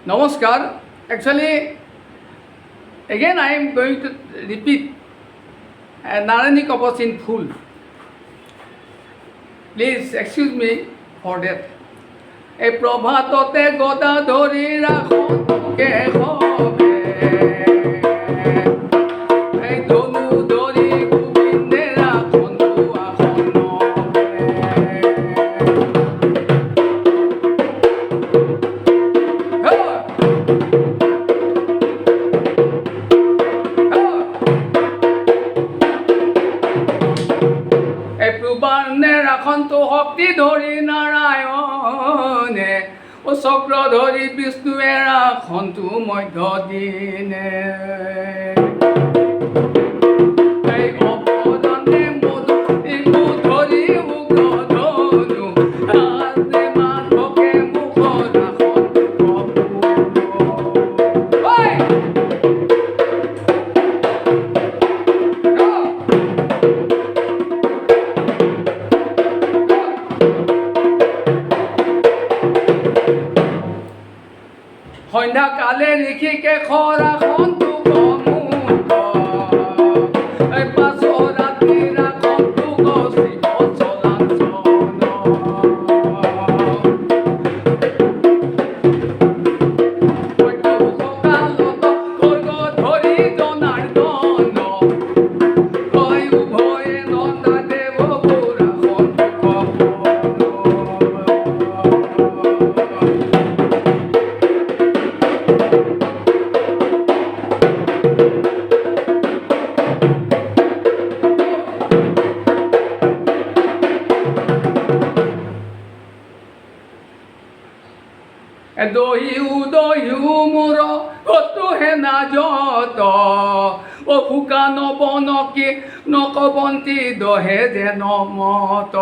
Namaskar. Actually, again I am going to repeat Narani Kapas in full. Please excuse me for that. এই প্রভাততে গদা ধরি রাখো তোকে হবে এই ধনু ধরি গোবিন্দে রাখন তু আখন এই প্রবান্নে রাখন তু শক্তি ধরি নারায়ণে ও চক্র ধৰি বিষ্ণুৱে ৰাখন্তু মধ্য দিনে এই অপদানে মধু ইকু ধৰি উগ্ৰ ধনু হাতে মাধকে মুখ ৰাখন্তু সন্ধ্যা কালে ঋষিকে খৰাখন তু গমুক এই পাছৰ ৰাতি ৰাখন তু গছিব চলাঞ্চল সকালত স্বৰ্গ ধৰি জনাৰ্দন হয় উভয়ে নন্দাদেৱ গোৰাখন দহিও মোৰ কতুহে নাজত অ ফুকা নবনকি নকবন্তি দহে যে নমত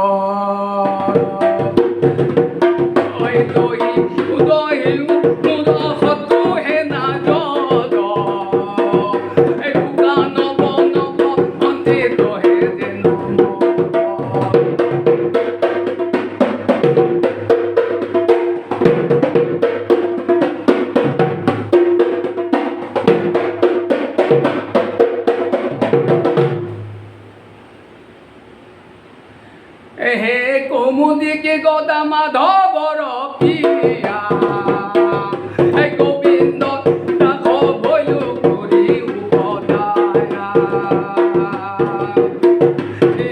দহিও মোৰ কতুহে নাজত এই ফুকা নবনকি দহে যে নমত হে কৌমুদিকে গদা মাধৱৰ প্ৰিয়া হে গোবিন্দ ৰাখ ভৈলো কৰি উপদায়া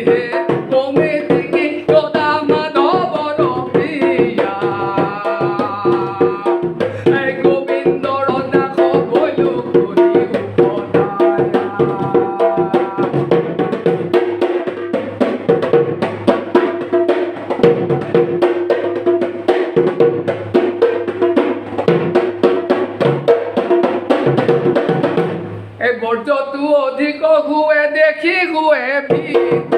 হে কৌমুদিকে গদা মাধৱৰ প্ৰিয়া হে গোবিন্দৰ ৰাখ ভৈলো কৰি উপদায়া বৰ্জটো অধিক হুৱে দেখি হুৱে ভীত